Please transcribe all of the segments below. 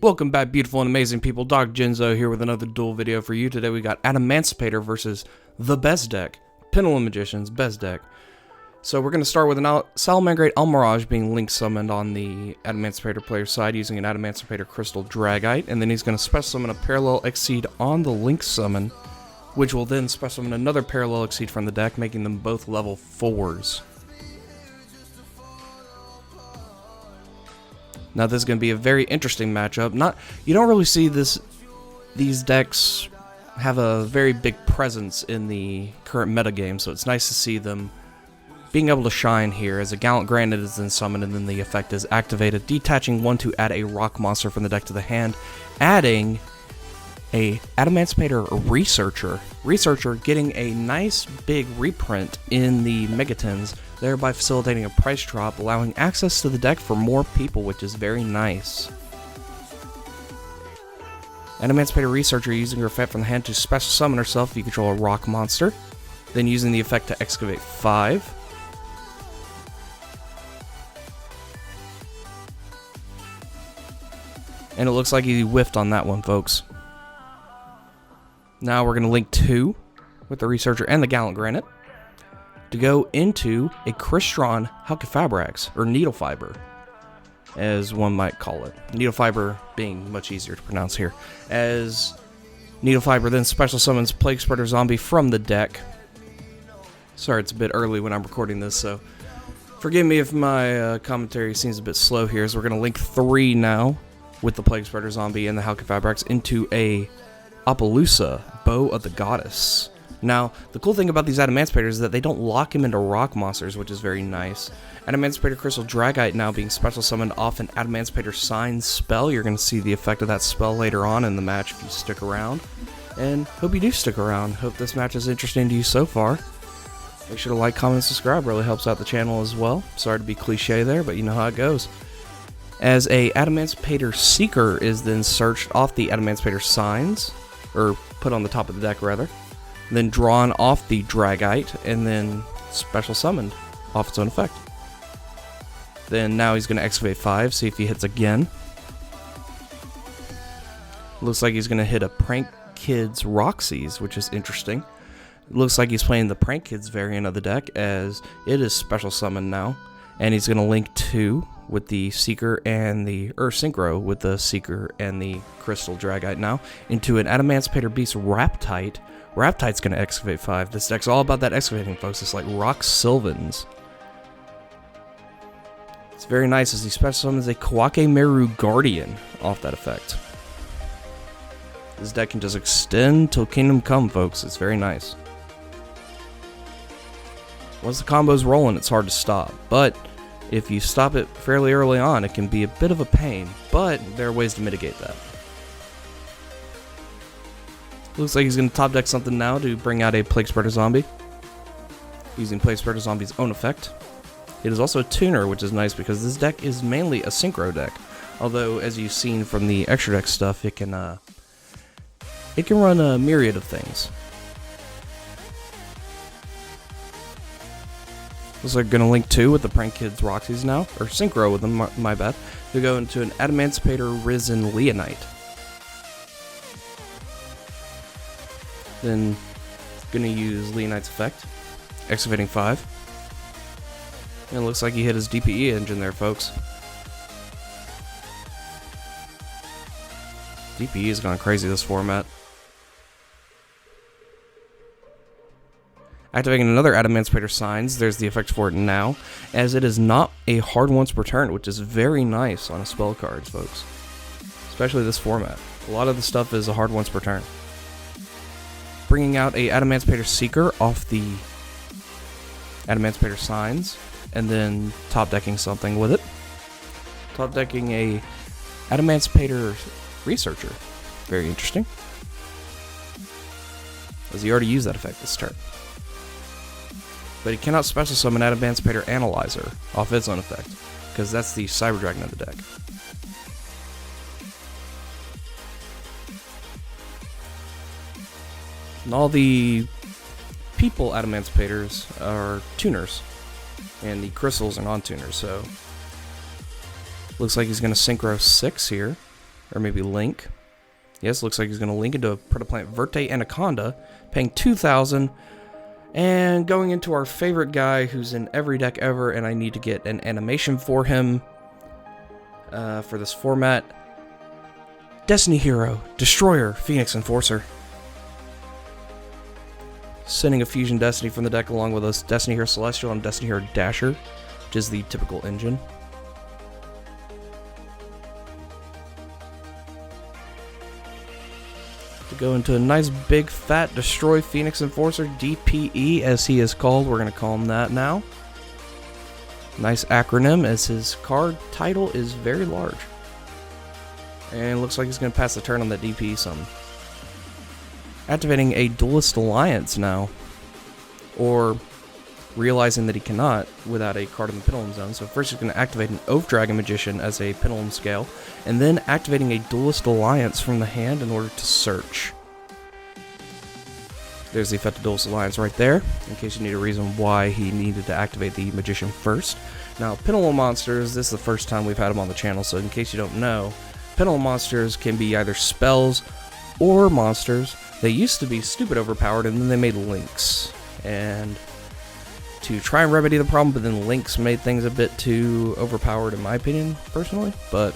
Welcome back, beautiful and amazing people. Dog Genzo here with another duel video for you. Today we got ADAMANCIPATOR versus the best deck, Pendulum Magician's best deck. So we're going to start with an Salamangreat Almirage being link summoned on the ADAMANCIPATOR player's side using an ADAMANCIPATOR Crystal Dragite, and then he's going to special summon a Parallel Exceed on the link summon, which will then special summon another Parallel Exceed from the deck, making them both level 4s. Now this is going to be a very interesting matchup. You don't really see these decks have a very big presence in the current metagame, so it's nice to see them being able to shine here, as a Gallant Granite is then summoned and then the effect is activated, detaching one to add a rock monster from the deck to the hand, adding a ADAMANCIPATOR Researcher getting a nice big reprint in the Megatons, thereby facilitating a price drop, allowing access to the deck for more people, which is very nice. ADAMANCIPATOR Researcher using her effect from the hand to special summon herself if you control a rock monster, then using the effect to excavate 5. And it looks like he whiffed on that one, folks. Now we're going to link 2 with the Researcher and the Gallant Granite to go into a Crystron Halqifibrax, or Needle Fiber, as one might call it. Needle Fiber being much easier to pronounce here. As Needle Fiber then special summons Plague Spreader Zombie from the deck. Sorry, it's a bit early when I'm recording this, so forgive me if my commentary seems a bit slow here, as we're going to link 3 now with the Plague Spreader Zombie and the Halqifibrax into a Appaloosa, Bow of the Goddess. Now, the cool thing about these ADAMANCIPATORs is that they don't lock him into rock monsters, which is very nice. ADAMANCIPATOR Crystal Dragite now being special summoned off an ADAMANCIPATOR Sign spell. You're going to see the effect of that spell later on in the match if you stick around. And hope you do stick around. Hope this match is interesting to you so far. Make sure to like, comment, and subscribe. Really helps out the channel as well. Sorry to be cliche there, but you know how it goes. As a ADAMANCIPATOR Seeker is then searched off the ADAMANCIPATOR Signs, or put on the top of the deck rather, then drawn off the Dragite, and then special summoned off its own effect. Then now he's going to excavate 5, see if he hits again. Looks like he's going to hit a Prank Kids Roxy's, which is interesting. Looks like he's playing the Prank Kids variant of the deck, as it is special summoned now. And he's going to link 2 with the Seeker and the Synchro with the Seeker and the Crystal Dragite now into an ADAMANCIPATOR Beast Raptite. Raptite's going to excavate 5. This deck's all about that excavating, folks. It's like Rock Sylvans. It's very nice as he special summons a Kawake Meru Guardian off that effect. This deck can just extend till Kingdom Come, folks. It's very nice. Once the combo's rolling, it's hard to stop, but if you stop it fairly early on, it can be a bit of a pain, but there are ways to mitigate that. Looks like he's going to top deck something now to bring out a Plague Spreader Zombie, using Plague Spreader Zombie's own effect. It is also a tuner, which is nice because this deck is mainly a synchro deck, although as you've seen from the extra deck stuff, it can run a myriad of things. Looks like going to link 2 with the Prank Kids Roxy's now, or Synchro with them, my bad, to go into an ADAMANCIPATOR Risen Leonite. Then going to use Leonite's effect, excavating 5. And it looks like he hit his DPE engine there, folks. DPE has gone crazy this format. Activating another ADAMANCIPATOR Signs, there's the effect for it now, as it is not a hard once per turn, which is very nice on spell cards, folks. Especially this format. A lot of the stuff is a hard once per turn. Bringing out a ADAMANCIPATOR Seeker off the ADAMANCIPATOR Signs, and then top decking something with it. Top decking a ADAMANCIPATOR Researcher. Very interesting. As he already used that effect this turn. But he cannot special summon ADAMANCIPATOR Analyzer off its own effect, because that's the Cyber Dragon of the deck. And all the people ADAMANCIPATORs are tuners, and the crystals are non-tuners, so looks like he's going to Synchro 6 here. Or maybe link. Yes, looks like he's going to link into a Predaplant Verte Anaconda, paying 2,000. And going into our favorite guy who's in every deck ever, and I need to get an animation for him for this format. Destiny Hero, Destroyer, Phoenix Enforcer. Sending a Fusion Destiny from the deck along with us Destiny Hero Celestial and Destiny Hero Dasher, which is the typical engine. To go into a nice big fat Destroy Phoenix Enforcer, DPE as he is called, we're going to call him that now. Nice acronym as his card title is very large. And looks like he's going to pass the turn on that DPE summon. Activating a Duelist Alliance now. Or realizing that he cannot without a card in the Pendulum Zone. So first he's going to activate an Oath Dragon Magician as a Pendulum Scale. And then activating a Duelist Alliance from the hand in order to search. There's the effect of Duelist Alliance right there, in case you need a reason why he needed to activate the Magician first. Now, Pendulum Monsters, this is the first time we've had them on the channel, so in case you don't know, Pendulum Monsters can be either spells or monsters. They used to be stupid overpowered, and then they made links. And to try and remedy the problem, but then links made things a bit too overpowered in my opinion, personally. But,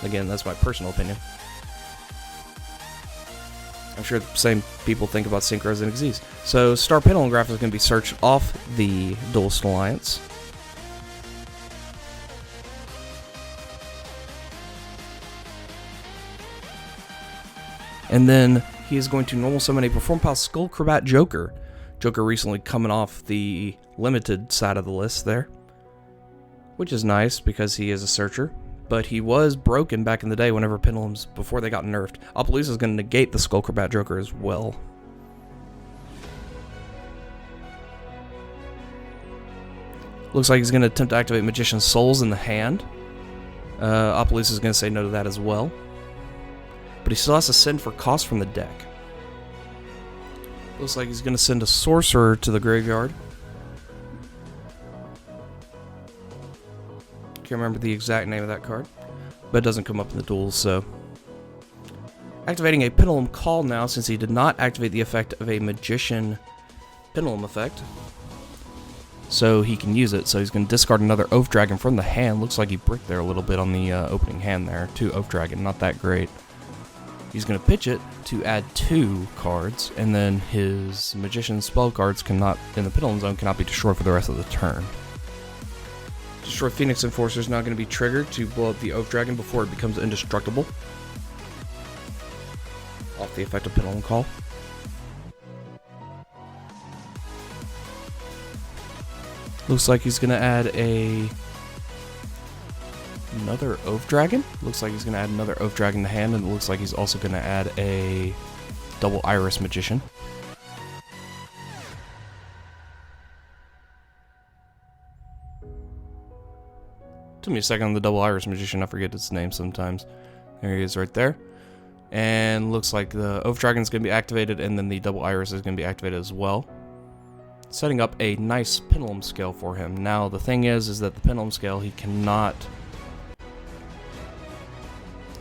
again, that's my personal opinion. I'm sure the same people think about Synchros and Xyz. So, Star Pendulum Graph is going to be searched off the Duelist Alliance. And then he is going to normal summon a Perform Pal Skullcrabat Joker. Joker recently coming off the limited side of the list there. Which is nice because he is a searcher. But he was broken back in the day whenever Pendulums, before they got nerfed. Appaloosa is going to negate the Skullcrabat Joker as well. Looks like he's going to attempt to activate Magician's Souls in the hand. Appaloosa is going to say no to that as well. But he still has to send for cost from the deck. Looks like he's going to send a Sorcerer to the graveyard. Can't remember the exact name of that card, but it doesn't come up in the duels, so. Activating a Pendulum Call now, since he did not activate the effect of a Magician Pendulum effect. So he can use it, so he's going to discard another Oath Dragon from the hand. Looks like he bricked there a little bit on the opening hand there. 2 Oath Dragon, not that great. He's going to pitch it to add 2 cards, and then his Magician spell cards cannot, in the Pendulum Zone, cannot be destroyed for the rest of the turn. Destroy Phoenix Enforcer is now going to be triggered to blow up the Oath Dragon before it becomes indestructible. Off the effect of Pendulum Call. Looks like he's going to add another Oath Dragon. Looks like he's going to add another Oath Dragon to hand, and it looks like he's also going to add a double Iris Magician. Took me a second on the double Iris Magician, I forget its name sometimes. There he is right there. And looks like the Oath Dragon is going to be activated, and then the double Iris is going to be activated as well. Setting up a nice Pendulum Scale for him. Now the thing is that the Pendulum Scale, he cannot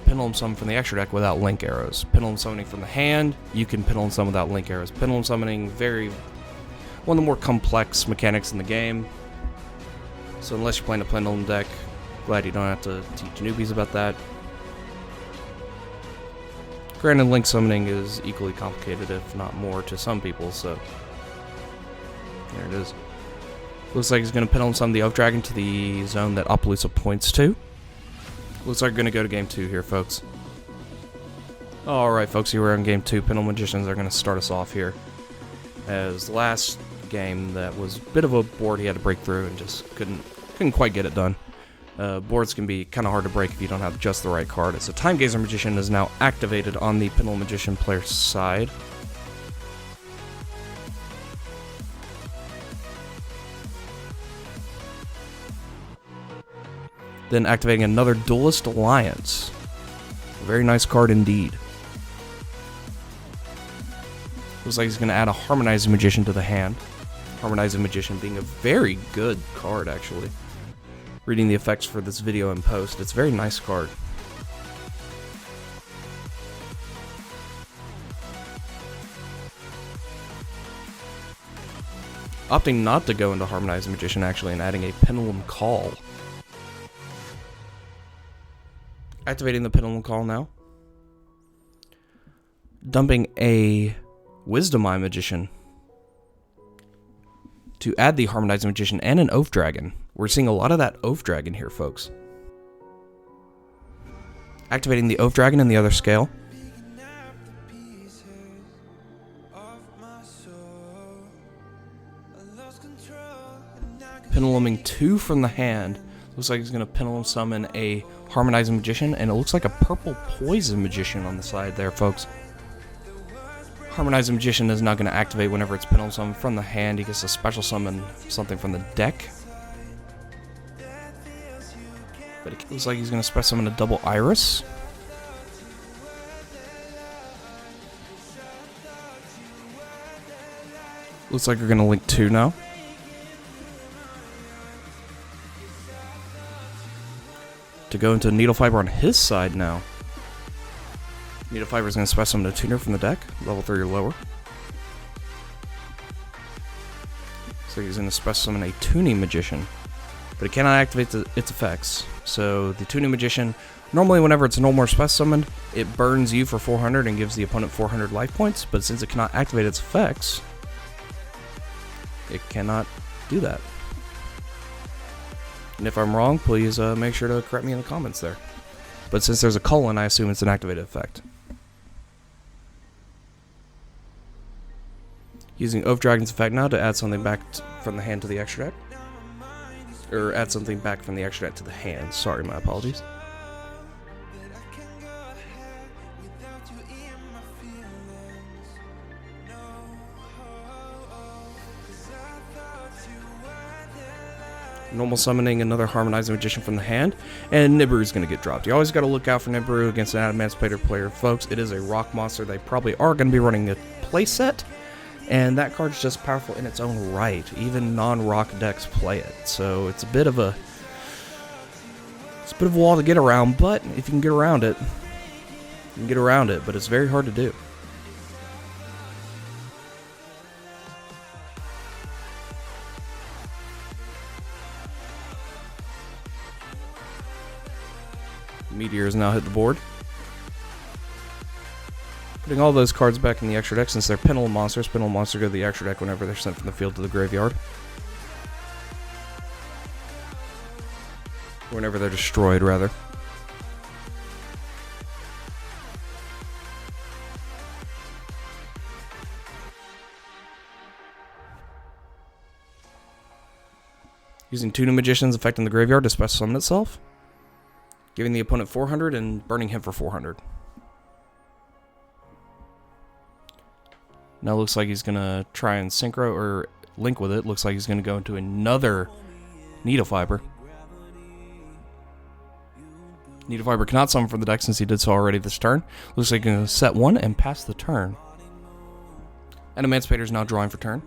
Pendulum Summon from the extra deck without Link Arrows. Pendulum Summoning from the hand, you can Pendulum Summon without Link Arrows. Pendulum Summoning, one of the more complex mechanics in the game. So unless you're playing a Pendulum deck, glad you don't have to teach newbies about that. Granted, Link Summoning is equally complicated, if not more, to some people, so there it is. Looks like he's going to Pendulum Summon the Oath Dragon to the zone that Appaloosa points to. Looks like we're going to go to game 2 here, folks. Alright, folks, here we're in game 2. Pendulum Magicians are going to start us off here. As last game, that was a bit of a board he had to break through and just couldn't quite get it done. Boards can be kind of hard to break if you don't have just the right card. So Time Gazer Magician is now activated on the Pendulum Magician player's side. Then activating another Duelist Alliance. A very nice card indeed. Looks like he's going to add a Harmonizing Magician to the hand. Harmonizing Magician being a very good card, actually. Reading the effects for this video in post, it's a very nice card. opting not to go into Harmonizing Magician actually and adding a Pendulum Call. Activating the Pendulum Call now. Dumping a Wisdom Eye Magician to add the Harmonizing Magician and an Oath Dragon. We're seeing a lot of that Oath Dragon here, folks. Activating the Oath Dragon in the other scale. Penduluming 2 from the hand. Looks like he's going to Pendulum summon a Harmonizing Magician, and it looks like a purple Poison Magician on the side there, folks. Harmonizing Magician is not going to activate whenever it's Pendulum summoned from the hand. He gets to special summon something from the deck. But it looks like he's going to special summon a double Iris. Looks like you're going to link 2 now. To go into Needle Fiber on his side now. Needle Fiber is going to special summon a tuner from the deck, level 3 or lower. So he's going to special summon a Tuning Magician, but it cannot activate its effects. So the Tuning Magician, normally whenever it's normal or special summoned, it burns you for 400 and gives the opponent 400 life points, but since it cannot activate its effects, it cannot do that. And if I'm wrong, please make sure to correct me in the comments there. But since there's a colon, I assume it's an activated effect. Using Oath Dragon's effect now to add something back from the hand to the extra deck. Or add something back from the extra deck to the hand. Sorry, my apologies. Normal summoning another Harmonizing Magician from the hand, and Nibiru's going to get dropped. You always got to look out for Nibiru against an Adamantipator player, folks. It is a rock monster. They probably are going to be running a playset, and that card's just powerful in its own right. Even non-rock decks play it, so it's a bit of a wall to get around. But if you can get around it, you can get around it. But it's very hard to do. Meteor has now hit the board. Putting all those cards back in the extra deck since they're Pendulum monsters. Pendulum monsters go to the extra deck whenever they're sent from the field to the graveyard. Whenever they're destroyed, rather. Using Tuning Magician's effect in the graveyard to special summon itself. Giving the opponent 400 and burning him for 400. Now looks like he's going to try and synchro or link with it. Looks like he's going to go into another Needle Fiber. Needle Fiber cannot summon from the deck since he did so already this turn. Looks like he's going to set 1 and pass the turn. And Emancipator is now drawing for turn.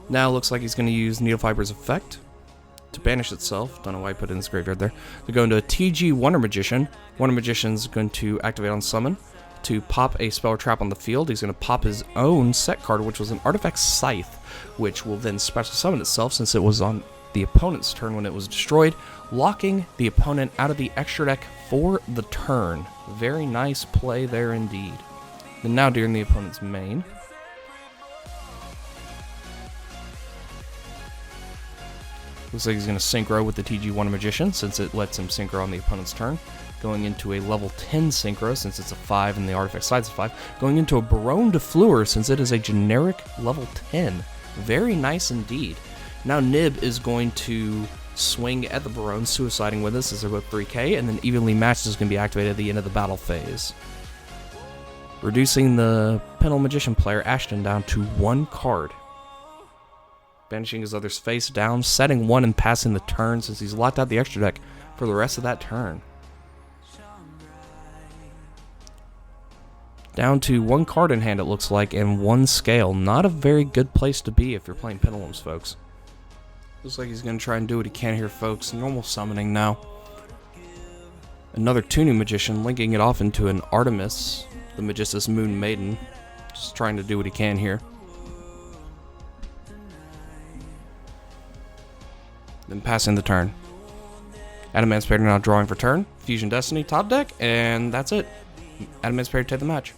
Now looks like he's going to use Needle Fiber's effect to banish itself. Don't know why I put it in this graveyard there. To go into a TG Wonder Magician. Wonder Magician's going to activate on summon to pop a spell or trap on the field. He's going to pop his own set card, which was an Artifact Scythe, which will then special summon itself since it was on the opponent's turn when it was destroyed, locking the opponent out of the extra deck for the turn. Very nice play there indeed. And now during the opponent's main. Looks like he's going to synchro with the TG Wonder Magician since it lets him synchro on the opponent's turn. Going into a level 10 synchro since it's a 5 and the artifact size is 5. Going into a Barone de Fleur since it is a generic level 10. Very nice indeed. Now Nib is going to swing at the Barone, suiciding with us as they're both 3k, and then Evenly Matched is going to be activated at the end of the battle phase. Reducing the Pendulum Magician player, Ashton, down to 1 card. Banishing his other's face down, setting 1 and passing the turn since he's locked out the extra deck for the rest of that turn. Down to 1 card in hand, it looks like, and 1 scale. Not a very good place to be if you're playing Pendulums, folks. Looks like he's going to try and do what he can here, folks. Normal summoning now. Another Tuning Magician, linking it off into an Artemis, the Magistus Moon Maiden. Just trying to do what he can here. Then passing the turn. Adamancipator now drawing for turn. Fusion Destiny top deck, and that's it. Adamancipator take the match.